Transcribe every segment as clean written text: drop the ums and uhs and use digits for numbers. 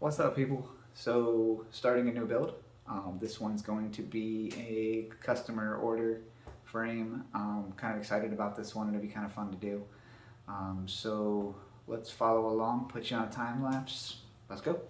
What's up, people? So, starting a new build. This one's going to be a customer order frame. Kind of excited about this one. It'll be kind of fun to do. So, let's follow along. Put you on a time lapse. Let's go.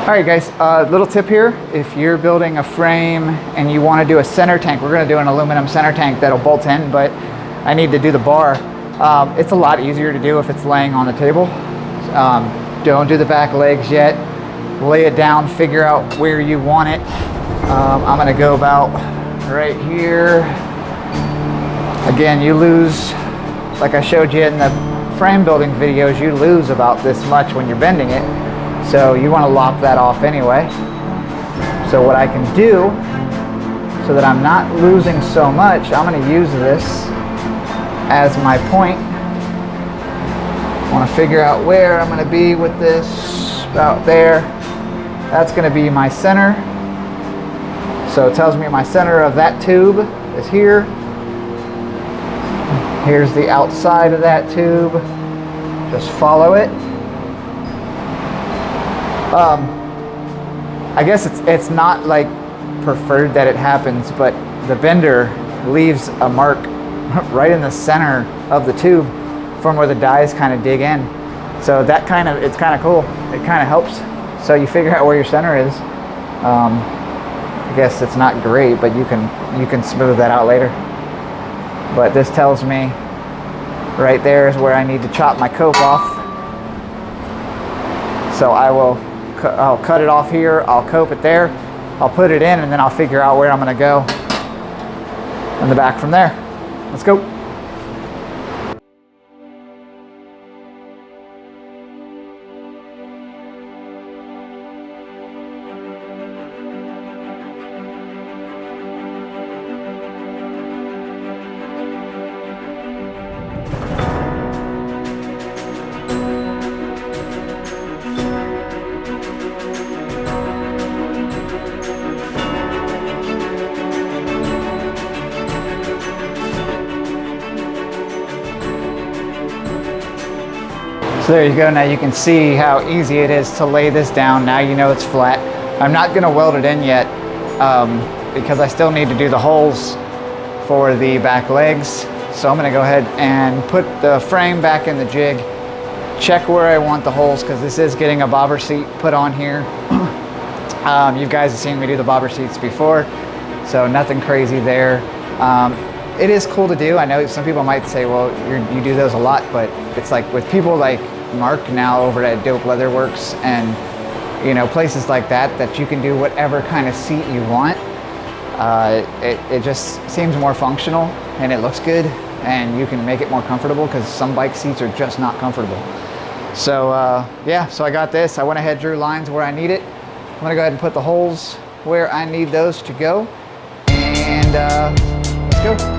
All right guys, little tip here. If you're building a frame and you want to do a center tank, we're going to do an aluminum center tank that'll bolt in, but I need to do the bar. It's a lot easier to do if it's laying on the table. Don't do the back legs yet. Lay it down, figure out where you want it. I'm going to go about right here. Again, you lose, like I showed you in the frame building videos, you lose about this much when you're bending it. So you want to lop that off anyway. So what I can do, so that I'm not losing so much, I'm going to use this as my point. I want to figure out where I'm going to be with this, about there. That's going to be my center. So it tells me my center of that tube is here. Here's the outside of that tube. Just follow it. I guess it's not like preferred that it happens, but the bender leaves a mark right in the center of the tube from where the dies kind of dig in. So that it's kind of cool. It kind of helps. So you figure out where your center is. I guess it's not great, but you can smooth that out later. But this tells me right there is where I need to chop my cope off. So I'll cut it off here, I'll cope it there, I'll put it in, and then I'll figure out where I'm going to go in the back from there. Let's go. So there you go. Now you can see how easy it is to lay this down. Now you know it's flat. I'm not going to weld it in yet because I still need to do the holes for the back legs. So I'm going to go ahead and put the frame back in the jig, check where I want the holes, because this is getting a bobber seat put on here. You guys have seen me do the bobber seats before, so nothing crazy there. It is cool to do. I know some people might say, well, you do those a lot, but it's like with people like Mark now over at Dope Leather Works and places like that you can do whatever kind of seat you want. It just seems more functional and it looks good, and you can make it more comfortable because some bike seats are just not comfortable. So yeah, so I got this. I went ahead, drew lines where I need it. I'm gonna go ahead and put the holes where I need those to go, and let's go.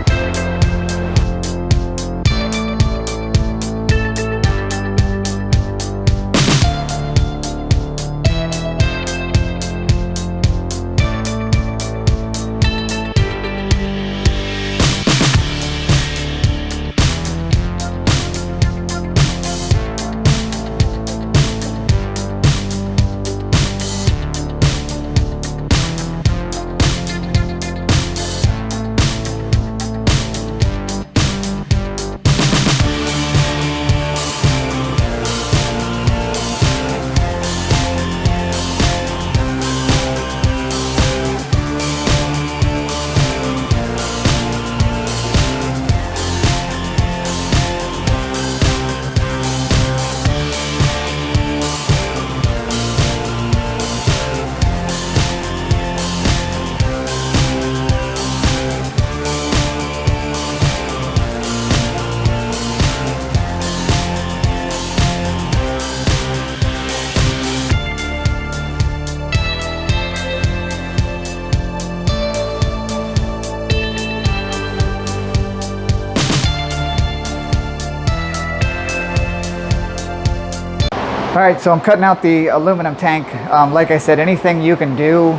All right, so I'm cutting out the aluminum tank. Like I said, anything you can do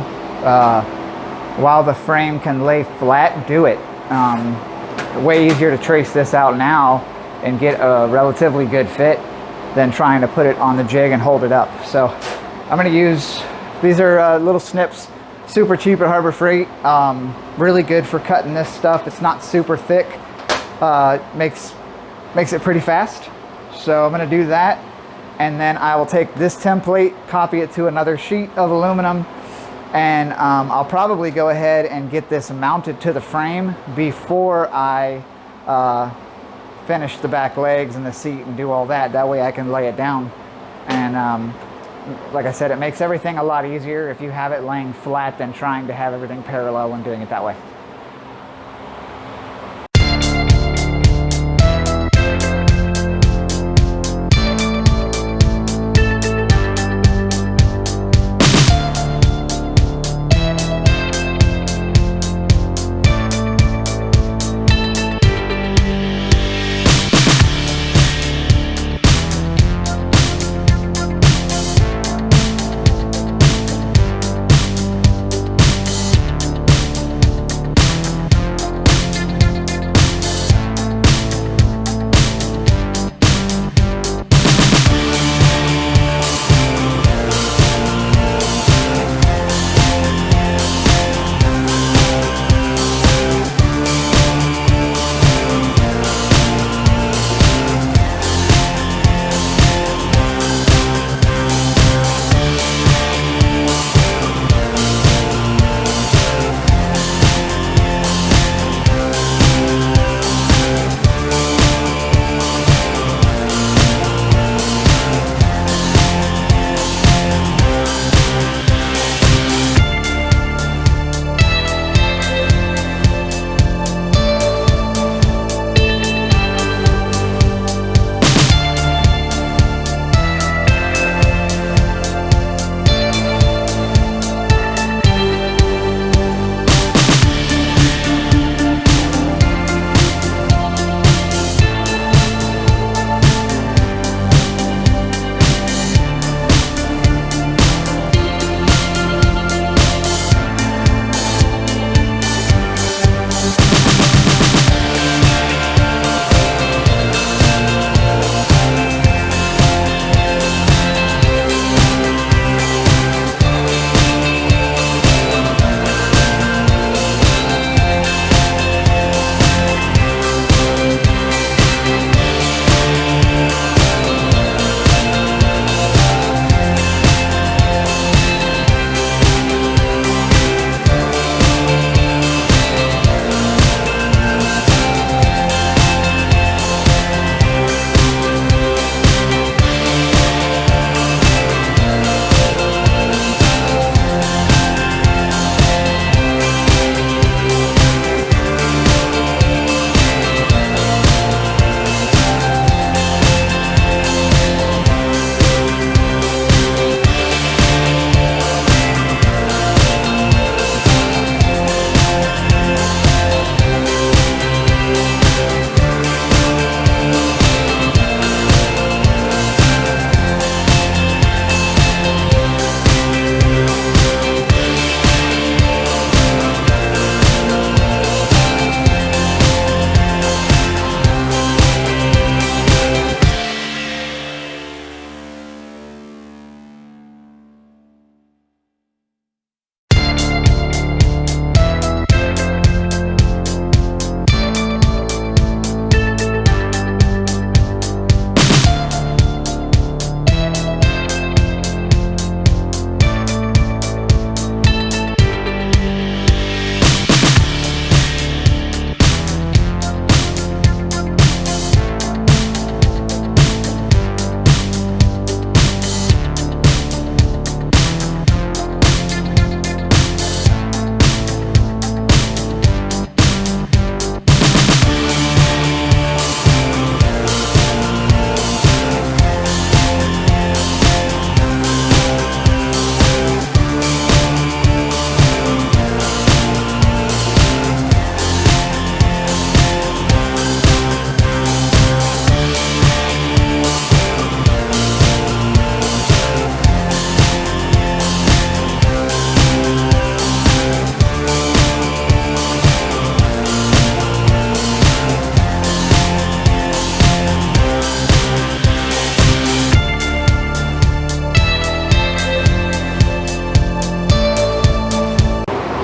while the frame can lay flat, do it. Way easier to trace this out now and get a relatively good fit than trying to put it on the jig and hold it up. So I'm gonna use, these are little snips, super cheap at Harbor Freight. Really good for cutting this stuff. It's not super thick. Makes it pretty fast. So I'm gonna do that. and then I will take this template, copy it to another sheet of aluminum, and I'll probably go ahead and get this mounted to the frame before I finish the back legs and the seat and do all that. That way I can lay it down. And like I said, it makes everything a lot easier if you have it laying flat than trying to have everything parallel when doing it that way.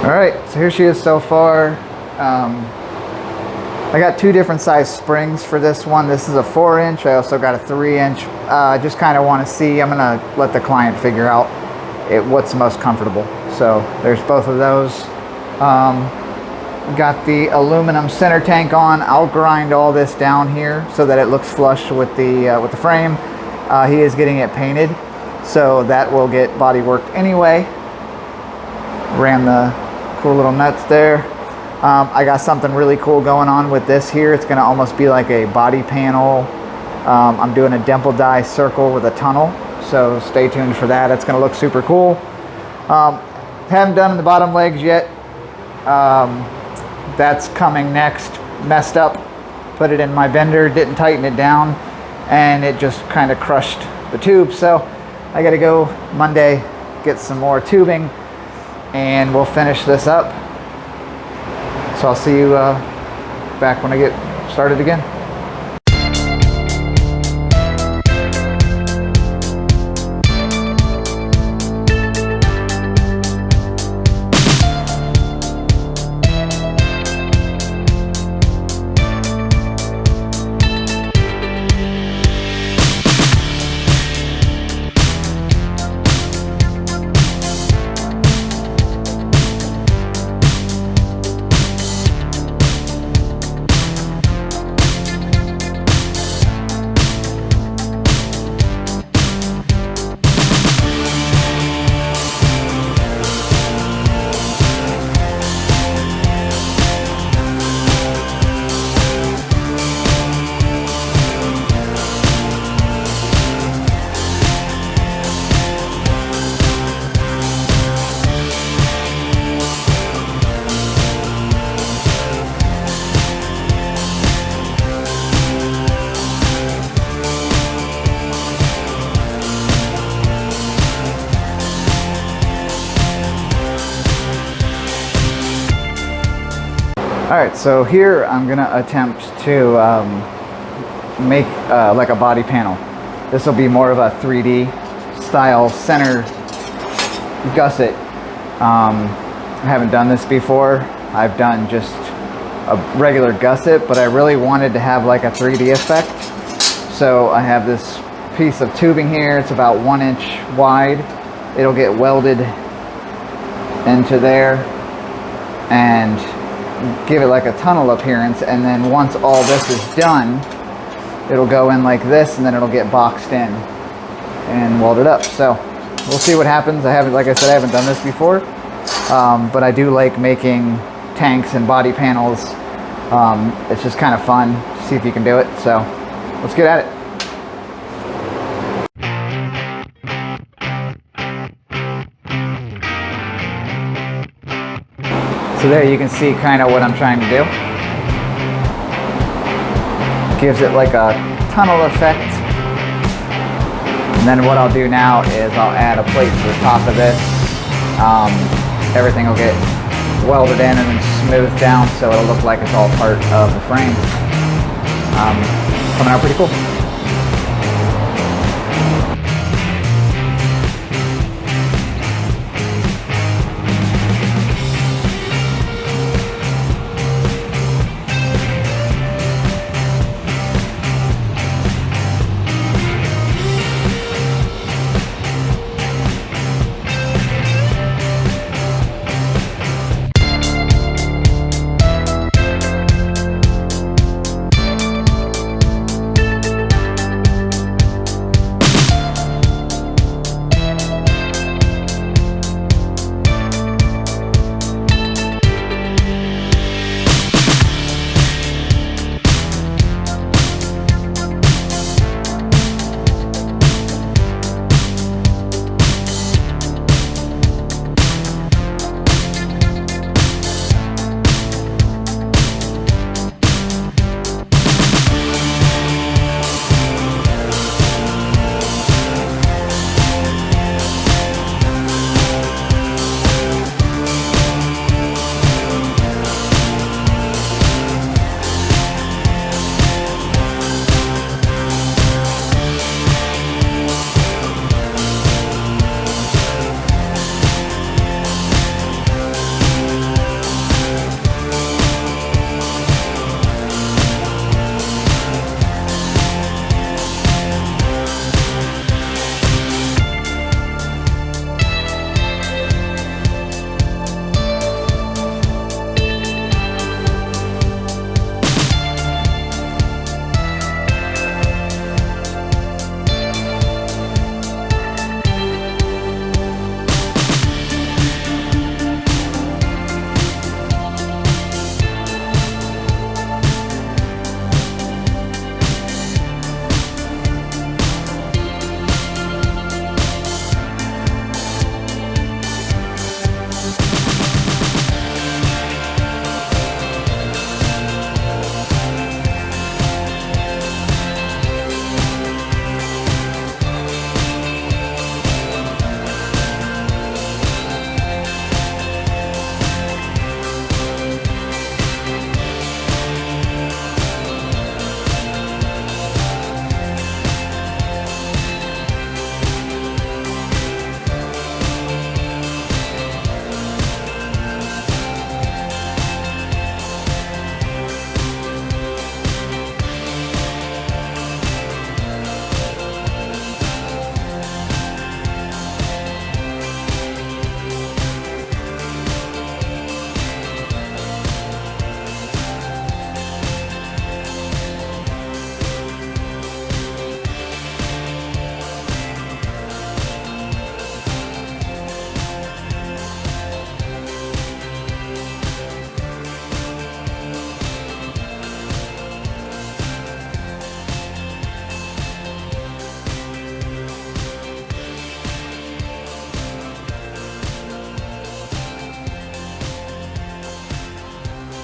All right, so here she is so far. I got two different size springs for this one. This is a 4-inch. I also got a 3-inch. Just kind of want to see. I'm gonna let the client figure out what's most comfortable. So there's both of those. Got the aluminum center tank on. I'll grind all this down here so that it looks flush with the frame. He is getting it painted, so that will get body worked anyway. Ran the cool little nuts there. I got something really cool going on with this here. It's gonna almost be like a body panel. I'm doing a dimple die circle with a tunnel, so stay tuned for that. It's gonna look super cool. Haven't done the bottom legs yet. That's coming next. Messed up, put it in my bender, didn't tighten it down, and it just kind of crushed the tube. So I gotta go Monday, get some more tubing, and we'll finish this up. So I'll see you back when I get started again. Alright, so here I'm going to attempt to make like a body panel. This will be more of a 3D style center gusset. I haven't done this before. I've done just a regular gusset, but I really wanted to have like a 3D effect. So I have this piece of tubing here. It's about 1 inch wide. It'll get welded into there and give it like a tunnel appearance, and then once all this is done, it'll go in like this, and then it'll get boxed in and welded up. So we'll see what happens. Like I said, I haven't done this before, but I do like making tanks and body panels. It's just kind of fun to see if you can do it. So let's get at it. So there you can see kind of what I'm trying to do. Gives it like a tunnel effect. And then what I'll do now is I'll add a plate to the top of this. Everything will get welded in and then smoothed down, so it'll look like it's all part of the frame. Coming out pretty cool.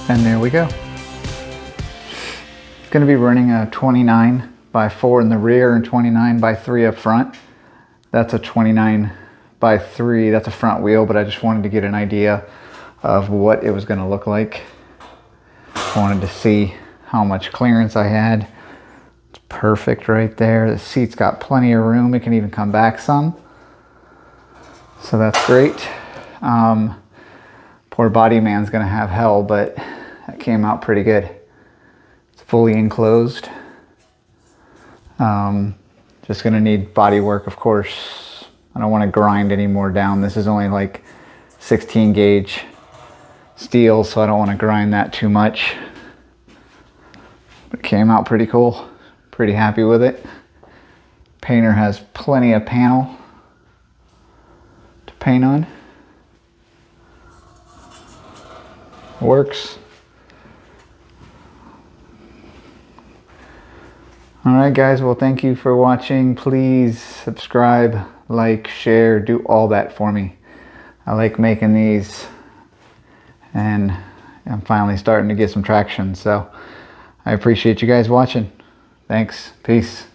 And there we go. It's going to be running a 29 by 4 in the rear and 29 by 3 up front. That's a 29 by 3, that's a front wheel, but I just wanted to get an idea of what it was going to look like. I wanted to see how much clearance I had. It's perfect right there. The seat's got plenty of room. It can even come back some. So that's great. Poor body man's gonna have hell, but that came out pretty good. It's fully enclosed. Just gonna need body work, of course. I don't want to grind any more down. This is only like 16 gauge steel, so I don't want to grind that too much. But it came out pretty cool. Pretty happy with it. Painter has plenty of panel to paint on. Works. Alright guys, well thank you for watching. Please subscribe, like, share, do all that for me. I like making these and I'm finally starting to get some traction, so I appreciate you guys watching. Thanks. Peace.